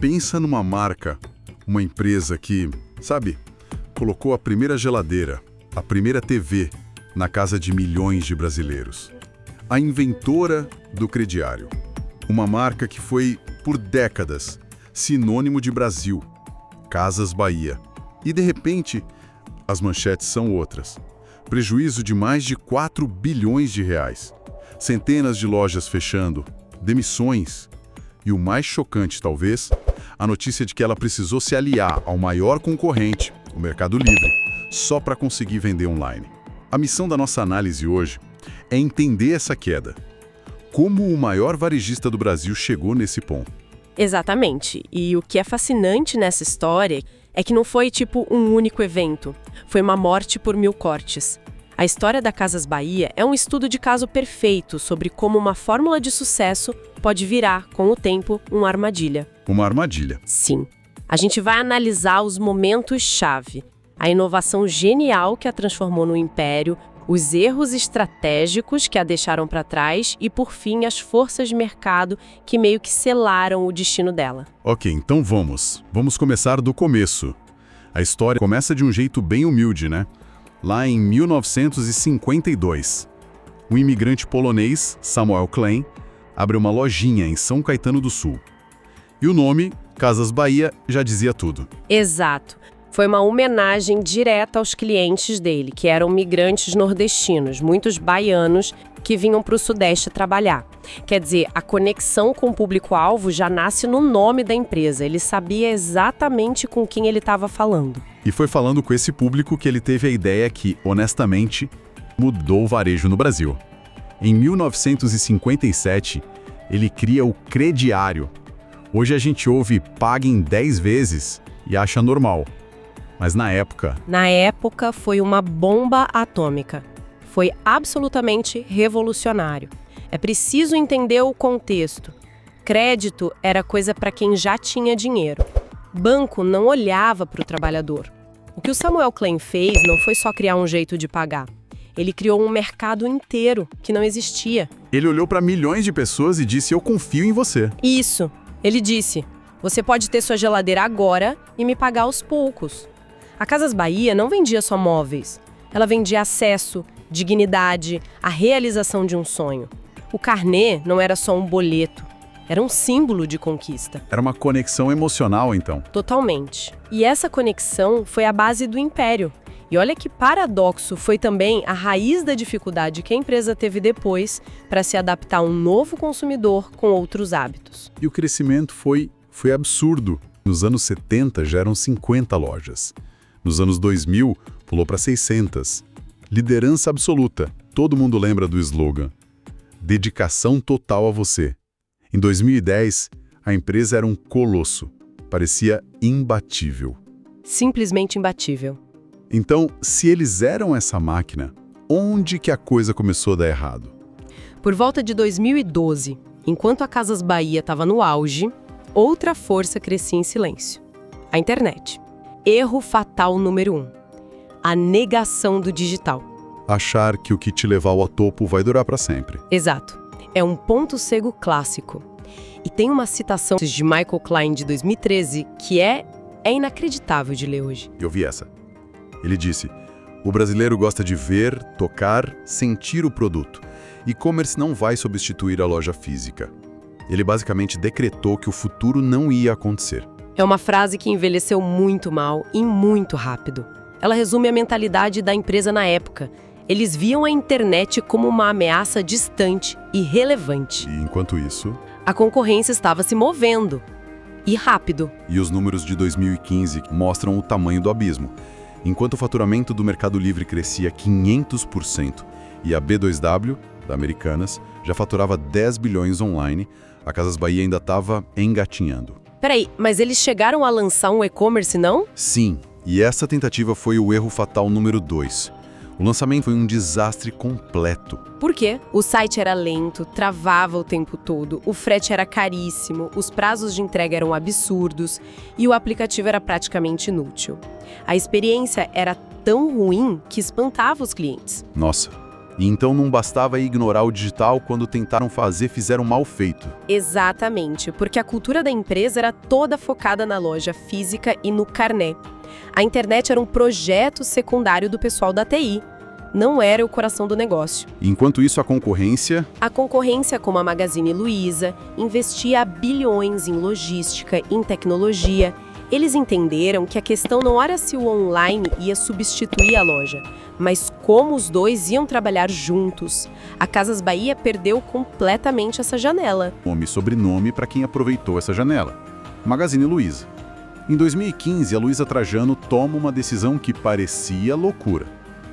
Pensa numa marca, uma empresa que, sabe, colocou a primeira geladeira, a primeira TV na casa de milhões de brasileiros. A inventora do crediário. Uma marca que foi, por décadas, sinônimo de Brasil. Casas Bahia. E, de repente, as manchetes são outras. Prejuízo de mais de 4 bilhões de reais. Centenas de lojas fechando, demissões. E o mais chocante, talvez, a notícia de que ela precisou se aliar ao maior concorrente, o Mercado Livre, só para conseguir vender online. A missão da nossa análise hoje é entender essa queda. Como o maior varejista do Brasil chegou nesse ponto. Exatamente. E o que é fascinante nessa história é que não foi tipo um único evento. Foi uma morte por 1000 cortes. A história da Casas Bahia é um estudo de caso perfeito sobre como uma fórmula de sucesso pode virar, com o tempo, uma armadilha. Uma armadilha. Sim. A gente vai analisar os momentos-chave, a inovação genial que a transformou no império, os erros estratégicos que a deixaram para trás e, por fim, as forças de mercado que meio que selaram o destino dela. Ok, então vamos começar do começo. A história começa de um jeito bem humilde, né? Lá em 1952, um imigrante polonês, Samuel Klein, abre uma lojinha em São Caetano do Sul. E o nome, Casas Bahia, já dizia tudo. Exato. Foi uma homenagem direta aos clientes dele, que eram migrantes nordestinos, muitos baianos que vinham para o Sudeste trabalhar. Quer dizer, a conexão com o público-alvo já nasce no nome da empresa. Ele sabia exatamente com quem ele estava falando. E foi falando com esse público que ele teve a ideia que, honestamente, mudou o varejo no Brasil. Em 1957, ele cria o crediário. Hoje a gente ouve pague em 10 vezes e acha normal. Mas na época... Na época foi uma bomba atômica. Foi absolutamente revolucionário. É preciso entender o contexto. Crédito era coisa para quem já tinha dinheiro. Banco não olhava para o trabalhador. O que o Samuel Klein fez não foi só criar um jeito de pagar. Ele criou um mercado inteiro que não existia. Ele olhou para milhões de pessoas e disse: eu confio em você. Isso. Ele disse: você pode ter sua geladeira agora e me pagar aos poucos. A Casas Bahia não vendia só móveis. Ela vendia acesso, dignidade, a realização de um sonho. O carnê não era só um boleto. Era um símbolo de conquista. Era uma conexão emocional, então. Totalmente. E essa conexão foi a base do império. E olha que paradoxo, foi também a raiz da dificuldade que a empresa teve depois para se adaptar a um novo consumidor com outros hábitos. E o crescimento foi absurdo. Nos anos 70 já eram 50 lojas. Nos anos 2000, pulou para 600. Liderança absoluta. Todo mundo lembra do slogan. Dedicação total a você. Em 2010, a empresa era um colosso. Parecia imbatível. Simplesmente imbatível. Então, se eles eram essa máquina, onde que a coisa começou a dar errado? Por volta de 2012, enquanto a Casas Bahia estava no auge, outra força crescia em silêncio. A internet. Erro fatal número 1. A negação do digital. Achar que o que te levar ao topo vai durar para sempre. Exato. É um ponto cego clássico. E tem uma citação de Michael Klein de 2013 que é inacreditável de ler hoje. Eu vi essa. Ele disse: o brasileiro gosta de ver, tocar, sentir o produto. E-commerce não vai substituir a loja física. Ele basicamente decretou que o futuro não ia acontecer. É uma frase que envelheceu muito mal e muito rápido. Ela resume a mentalidade da empresa na época. Eles viam a internet como uma ameaça distante e irrelevante. E enquanto isso... a concorrência estava se movendo. E rápido. E os números de 2015 mostram o tamanho do abismo. Enquanto o faturamento do Mercado Livre crescia 500% e a B2W, da Americanas, já faturava 10 bilhões online, a Casas Bahia ainda estava engatinhando. Peraí, mas eles chegaram a lançar um e-commerce, não? Sim, e essa tentativa foi o erro fatal número 2. O lançamento foi um desastre completo. Por quê? O site era lento, travava o tempo todo, o frete era caríssimo, os prazos de entrega eram absurdos e o aplicativo era praticamente inútil. A experiência era tão ruim que espantava os clientes. Nossa, E então não bastava ignorar o digital quando tentaram fazer, fizeram mal feito. Exatamente, porque a cultura da empresa era toda focada na loja física e no carnê. A internet era um projeto secundário do pessoal da TI. Não era o coração do negócio. Enquanto isso, a concorrência... A concorrência, como a Magazine Luiza, investia bilhões em logística, em tecnologia. Eles entenderam que a questão não era se o online ia substituir a loja, mas como os dois iam trabalhar juntos. A Casas Bahia perdeu completamente essa janela. Nome e sobrenome para quem aproveitou essa janela. Magazine Luiza. Em 2015, a Luiza Trajano toma uma decisão que parecia loucura.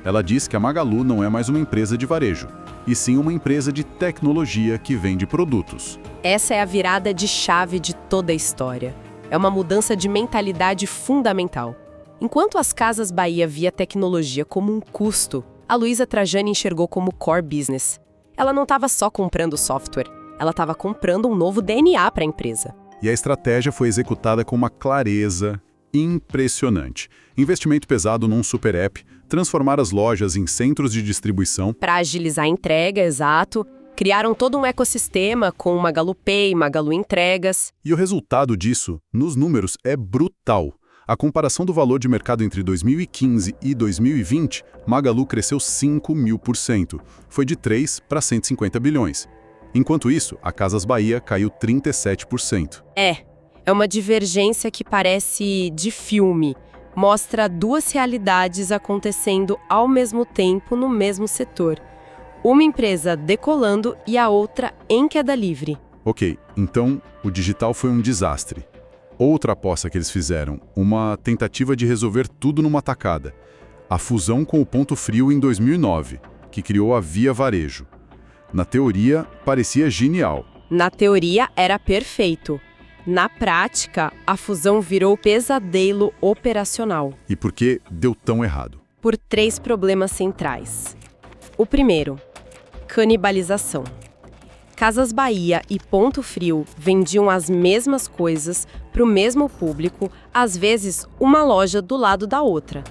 Ela diz que a Magalu não é mais uma empresa de varejo, e sim uma empresa de tecnologia que vende produtos. Essa é a virada de chave de toda a história. É uma mudança de mentalidade fundamental. Enquanto as Casas Bahia via tecnologia como um custo, a Luiza Trajano enxergou como core business. Ela não estava só comprando software, ela estava comprando um novo DNA para a empresa. E a estratégia foi executada com uma clareza impressionante. Investimento pesado num super app, transformar as lojas em centros de distribuição. Para agilizar a entrega, exato, criaram todo um ecossistema com o Magalu Pay, Magalu Entregas. E o resultado disso, nos números, é brutal. A comparação do valor de mercado entre 2015 e 2020, Magalu cresceu 5.000%. Foi de 3 para 150 bilhões. Enquanto isso, a Casas Bahia caiu 37%. É uma divergência que parece de filme. Mostra duas realidades acontecendo ao mesmo tempo no mesmo setor. Uma empresa decolando e a outra em queda livre. Ok, então o digital foi um desastre. Outra aposta que eles fizeram, uma tentativa de resolver tudo numa tacada. A fusão com o Ponto Frio em 2009, que criou a Via Varejo. Na teoria, parecia genial. Na teoria, era perfeito. Na prática, a fusão virou pesadelo operacional. E por que deu tão errado? Por 3 problemas centrais. O primeiro, canibalização. Casas Bahia e Ponto Frio vendiam as mesmas coisas para o mesmo público, às vezes uma loja do lado da outra.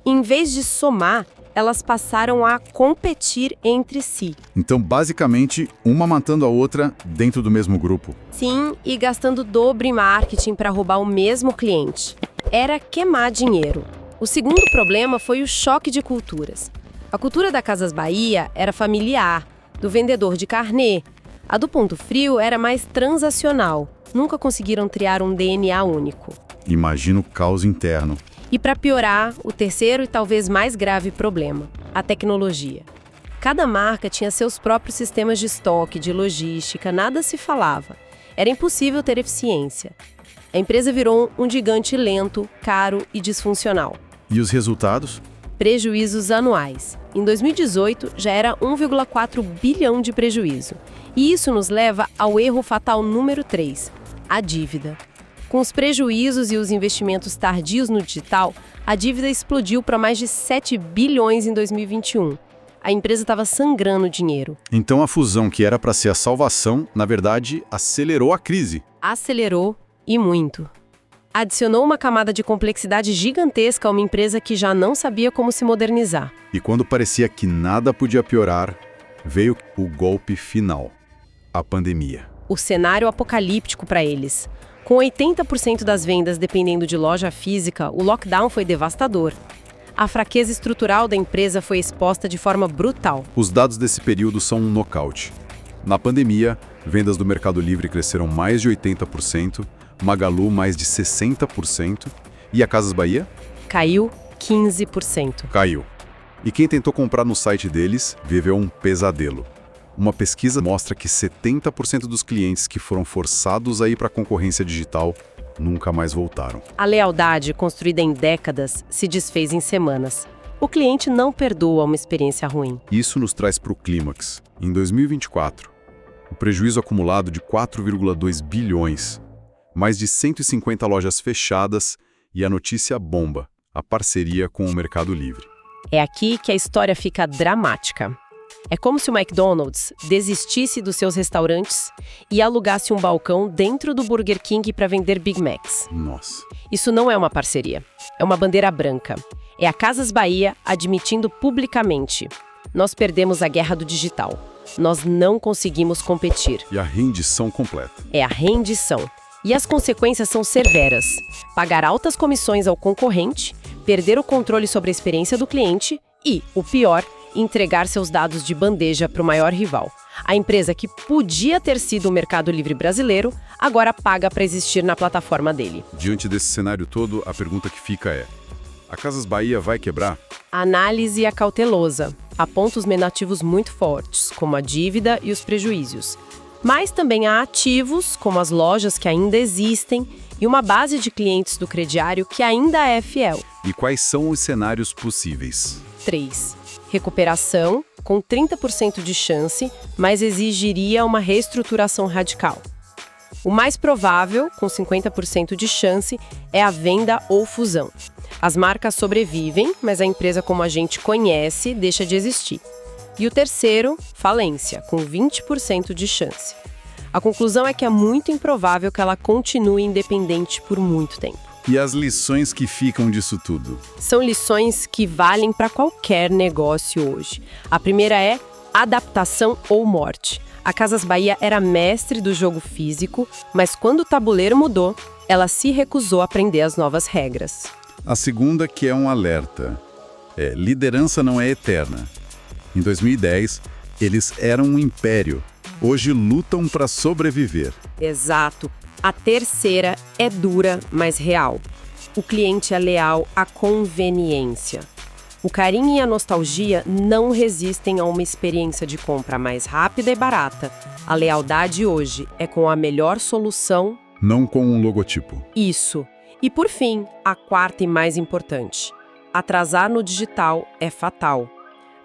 Em vez de somar, elas passaram a competir entre si. Então, basicamente, uma matando a outra dentro do mesmo grupo. Sim, e gastando dobro em marketing para roubar o mesmo cliente. Era queimar dinheiro. O segundo problema foi o choque de culturas. A cultura da Casas Bahia era familiar, do vendedor de carnê. A do Ponto Frio era mais transacional. Nunca conseguiram criar um DNA único. Imagina o caos interno. E para piorar, o terceiro e talvez mais grave problema, a tecnologia. Cada marca tinha seus próprios sistemas de estoque, de logística, nada se falava. Era impossível ter eficiência. A empresa virou um gigante lento, caro e disfuncional. E os resultados? Prejuízos anuais. Em 2018, já era 1,4 bilhão de prejuízo. E isso nos leva ao erro fatal número 3, a dívida. Com os prejuízos e os investimentos tardios no digital, a dívida explodiu para mais de 7 bilhões em 2021. A empresa estava sangrando dinheiro. Então a fusão que era para ser a salvação, na verdade, acelerou a crise. Acelerou e muito. Adicionou uma camada de complexidade gigantesca a uma empresa que já não sabia como se modernizar. E quando parecia que nada podia piorar, veio o golpe final, a pandemia. O cenário apocalíptico para eles. Com 80% das vendas dependendo de loja física, o lockdown foi devastador. A fraqueza estrutural da empresa foi exposta de forma brutal. Os dados desse período são um nocaute. Na pandemia, vendas do Mercado Livre cresceram mais de 80%, Magalu mais de 60%, e a Casas Bahia? Caiu 15%. Caiu. E quem tentou comprar no site deles viveu um pesadelo. Uma pesquisa mostra que 70% dos clientes que foram forçados a ir para a concorrência digital nunca mais voltaram. A lealdade, construída em décadas, se desfez em semanas. O cliente não perdoa uma experiência ruim. Isso nos traz para o clímax. Em 2024, o prejuízo acumulado de 4,2 bilhões, mais de 150 lojas fechadas e a notícia bomba, a parceria com o Mercado Livre. É aqui que a história fica dramática. É como se o McDonald's desistisse dos seus restaurantes e alugasse um balcão dentro do Burger King para vender Big Macs. Nossa. Isso não é uma parceria, é uma bandeira branca. É a Casas Bahia admitindo publicamente: Nós perdemos a guerra do digital. Nós não conseguimos competir. E a rendição completa. É a rendição. E as consequências são severas. Pagar altas comissões ao concorrente, perder o controle sobre a experiência do cliente e, o pior, entregar seus dados de bandeja para o maior rival. A empresa que podia ter sido o Mercado Livre brasileiro, agora paga para existir na plataforma dele. Diante desse cenário todo, a pergunta que fica é: a Casas Bahia vai quebrar? A análise é cautelosa. Há pontos negativos muito fortes, como a dívida e os prejuízos. Mas também há ativos, como as lojas que ainda existem, e uma base de clientes do crediário que ainda é fiel. E quais são os cenários possíveis? 3. Recuperação, com 30% de chance, mas exigiria uma reestruturação radical. O mais provável, com 50% de chance, é a venda ou fusão. As marcas sobrevivem, mas a empresa como a gente conhece deixa de existir. E o terceiro, falência, com 20% de chance. A conclusão é que é muito improvável que ela continue independente por muito tempo. E as lições que ficam disso tudo? São lições que valem para qualquer negócio hoje. A primeira é adaptação ou morte. A Casas Bahia era mestre do jogo físico, mas quando o tabuleiro mudou, ela se recusou a aprender as novas regras. A segunda, que é um alerta, liderança não é eterna. Em 2010, eles eram um império. Hoje lutam para sobreviver. Exato. A terceira é dura, mas real. O cliente é leal à conveniência. O carinho e a nostalgia não resistem a uma experiência de compra mais rápida e barata. A lealdade hoje é com a melhor solução. Não com um logotipo. Isso. E por fim, a quarta e mais importante. Atrasar no digital é fatal.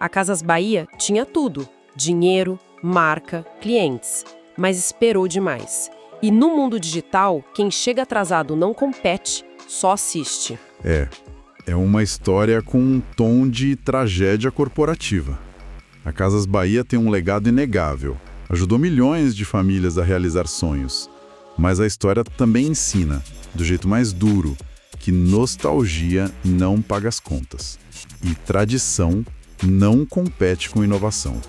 A Casas Bahia tinha tudo: dinheiro, marca, clientes. Mas esperou demais. E no mundo digital, quem chega atrasado não compete, só assiste. É uma história com um tom de tragédia corporativa. A Casas Bahia tem um legado inegável. Ajudou milhões de famílias a realizar sonhos. Mas a história também ensina, do jeito mais duro, que nostalgia não paga as contas. E tradição não compete com inovação.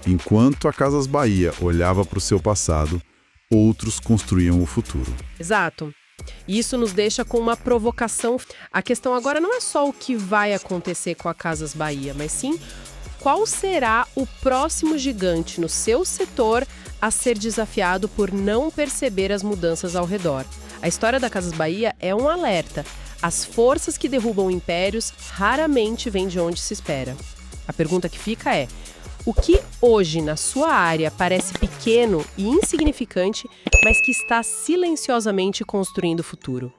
Enquanto a Casas Bahia olhava para o seu passado, outros construíam o futuro. Exato. E isso nos deixa com uma provocação. A questão agora não é só o que vai acontecer com a Casas Bahia, mas sim qual será o próximo gigante no seu setor a ser desafiado por não perceber as mudanças ao redor. A história da Casas Bahia é um alerta. As forças que derrubam impérios raramente vêm de onde se espera. A pergunta que fica é: o que hoje na sua área parece pequeno e insignificante, mas que está silenciosamente construindo o futuro?